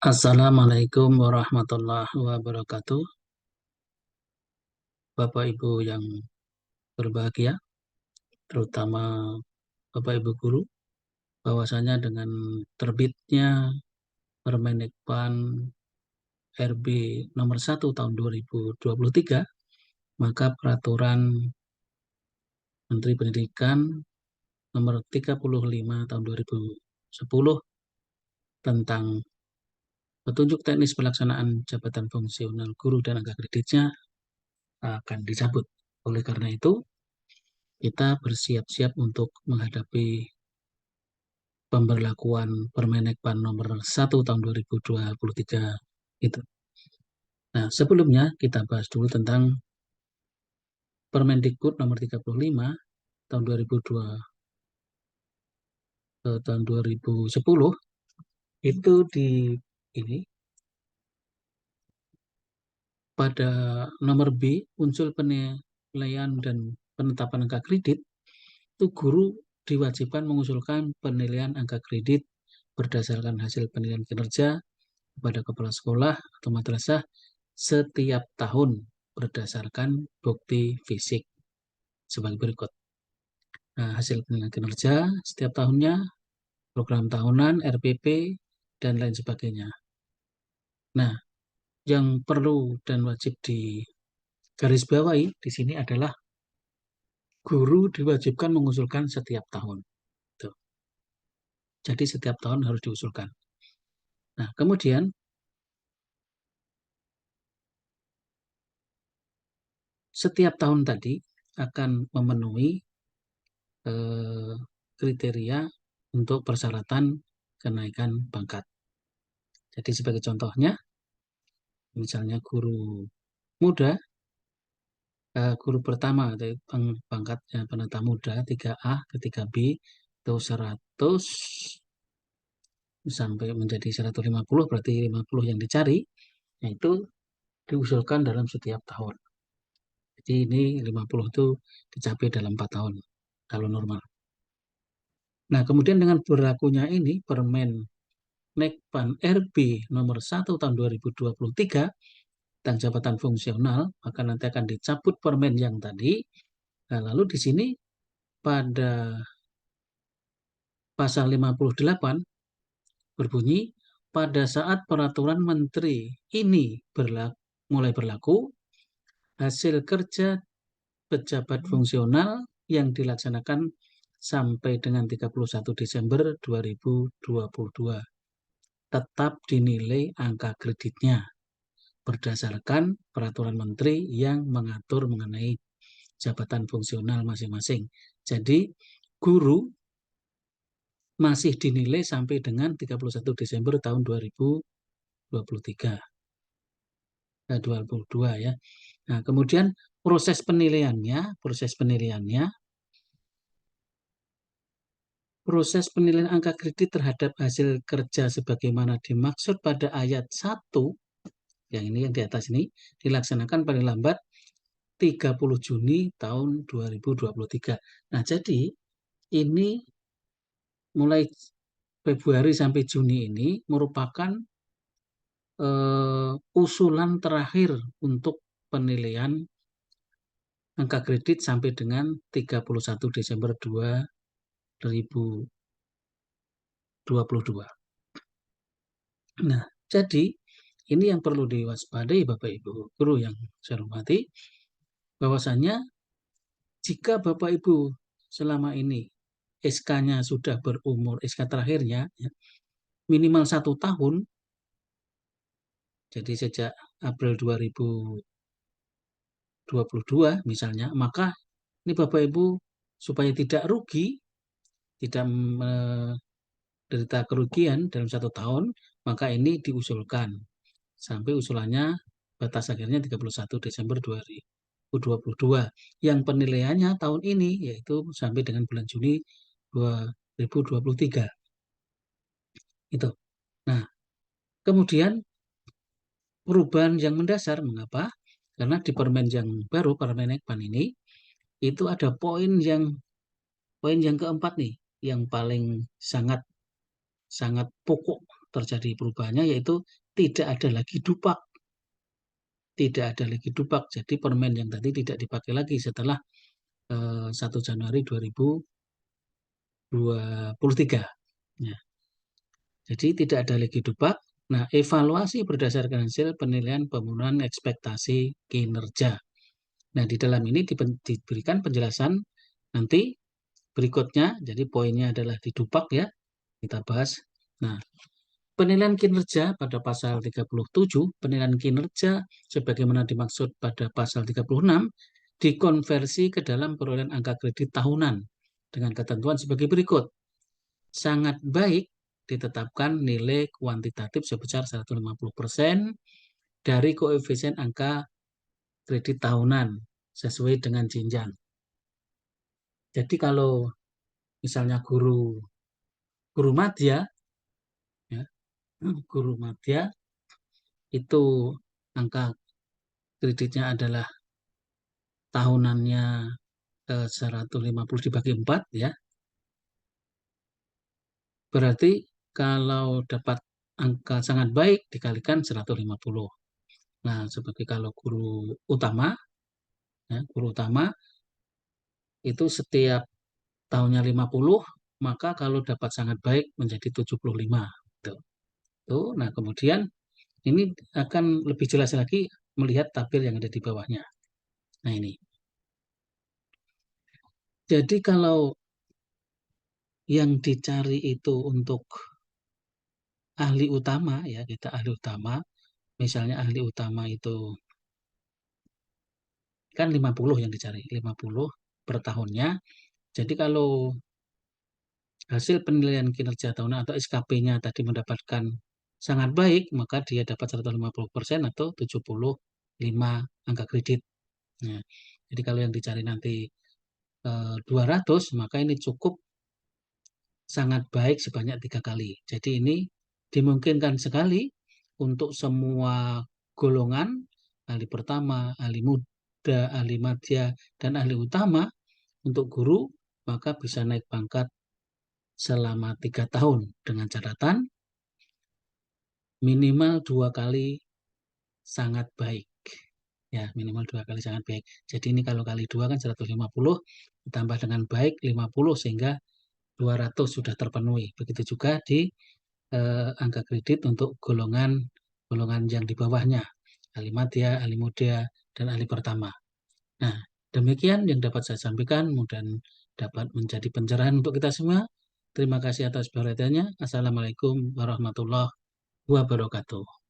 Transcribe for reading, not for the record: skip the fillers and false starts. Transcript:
Assalamualaikum warahmatullahi wabarakatuh. Bapak Ibu yang berbahagia, terutama Bapak Ibu guru, bahwasanya dengan terbitnya Permendikbud RB nomor 1 tahun 2023, maka peraturan Menteri Pendidikan nomor 35 tahun 2010 tentang petunjuk teknis pelaksanaan jabatan fungsional guru dan angka kreditnya akan dicabut. Oleh karena itu, kita bersiap-siap untuk menghadapi pemberlakuan Permendikbud nomor 1 tahun 2023 itu. Nah, sebelumnya kita bahas dulu tentang Permendikbud nomor 35 tahun 2002 tahun 2010 itu ini pada nomor B unsur penilaian dan penetapan angka kredit itu guru diwajibkan mengusulkan penilaian angka kredit berdasarkan hasil penilaian kinerja kepada kepala sekolah atau madrasah setiap tahun berdasarkan bukti fisik sebagai berikut. Nah, hasil penilaian kinerja setiap tahunnya, program tahunan, RPP, dan lain sebagainya. Nah, yang perlu dan wajib digarisbawahi di sini adalah guru diwajibkan mengusulkan setiap tahun. Tuh. Jadi setiap tahun harus diusulkan. Nah, kemudian setiap tahun tadi akan memenuhi kriteria untuk persyaratan kenaikan pangkat. Jadi sebagai contohnya, misalnya guru muda, guru pertama pangkatnya penata muda 3A ke 3B itu 100 sampai menjadi 150, berarti 50 yang dicari, yaitu diusulkan dalam setiap tahun. Jadi ini 50 itu dicapai dalam 4 tahun kalau normal. Nah, kemudian dengan berlakunya ini Permendikbud RB nomor 1 tahun 2023 tentang jabatan fungsional, maka nanti akan dicabut permen yang tadi. Nah, lalu di sini pada pasal 58 berbunyi, pada saat peraturan menteri ini mulai berlaku, hasil kerja pejabat fungsional yang dilaksanakan sampai dengan 31 Desember 2022 tetap dinilai angka kreditnya berdasarkan peraturan menteri yang mengatur mengenai jabatan fungsional masing-masing. Jadi, guru masih dinilai sampai dengan 31 Desember tahun 2023. 22 ya. Nah, kemudian proses penilaiannya, proses penilaian angka kredit terhadap hasil kerja sebagaimana dimaksud pada ayat 1, yang ini yang di atas ini, dilaksanakan paling lambat 30 Juni tahun 2023. Nah, jadi ini mulai Februari sampai Juni ini merupakan usulan terakhir untuk penilaian angka kredit sampai dengan 31 Desember 2022. Nah, jadi ini yang perlu diwaspadai Bapak Ibu guru yang saya hormati, bahwasannya jika Bapak Ibu selama ini SK-nya sudah berumur, SK terakhirnya ya, minimal 1 tahun, jadi sejak April 2022 misalnya, maka ini Bapak Ibu supaya tidak rugi, tidak menderita kerugian dalam 1 tahun, maka ini diusulkan sampai usulannya batas akhirnya 31 Desember 2022. Yang penilaiannya tahun ini yaitu sampai dengan bulan Juni 2023. Itu. Nah, kemudian perubahan yang mendasar mengapa? Karena di permen yang baru, Permendikbud ini, itu ada poin yang keempat nih, yang paling sangat pokok terjadi perubahannya, yaitu tidak ada lagi dupak. Tidak ada lagi dupak. Jadi permen yang tadi tidak dipakai lagi setelah 1 Januari 2023. Ya. Jadi tidak ada lagi dupak. Nah, evaluasi berdasarkan hasil penilaian pemenuhan ekspektasi kinerja. Nah, di dalam ini diberikan penjelasan nanti berikutnya. Jadi poinnya adalah di dupak ya. Kita bahas. Nah, penilaian kinerja pada pasal 37, penilaian kinerja sebagaimana dimaksud pada pasal 36, dikonversi ke dalam perolehan angka kredit tahunan dengan ketentuan sebagai berikut. Sangat baik ditetapkan nilai kuantitatif sebesar 150% dari koefisien angka kredit tahunan sesuai dengan jenjang. Jadi kalau misalnya guru madya, ya, guru madya itu angka kreditnya adalah tahunannya 150 dibagi 4 ya. Berarti kalau dapat angka sangat baik dikalikan 150. Nah, sebagai kalau guru utama ya, guru utama itu setiap tahunnya 50, maka kalau dapat sangat baik menjadi 75 gitu. Tuh, nah kemudian ini akan lebih jelas lagi melihat tabel yang ada di bawahnya. Nah, ini. Jadi kalau yang dicari itu untuk ahli utama ya, kita ahli utama, misalnya ahli utama itu kan 50 yang dicari, 50 per tahunnya. Jadi kalau hasil penilaian kinerja tahunan atau SKP-nya tadi mendapatkan sangat baik, maka dia dapat 150% atau 75 angka kredit. Nah, jadi kalau yang dicari nanti 200, maka ini cukup sangat baik sebanyak 3 kali. Jadi ini dimungkinkan sekali untuk semua golongan, ahli pertama, ahli muda, ahli madya, dan ahli utama untuk guru, maka bisa naik pangkat selama 3 tahun dengan catatan minimal 2 kali sangat baik. Ya, minimal 2 kali sangat baik. Jadi ini kalau kali 2 kan 150, ditambah dengan baik 50 sehingga 200 sudah terpenuhi. Begitu juga di angka kredit untuk golongan yang di bawahnya, ahli madya, ahli muda, dan ahli pertama. Nah, demikian yang dapat saya sampaikan, mudah-mudahan dapat menjadi pencerahan untuk kita semua. Terima kasih atas perhatiannya. Assalamualaikum warahmatullahi wabarakatuh.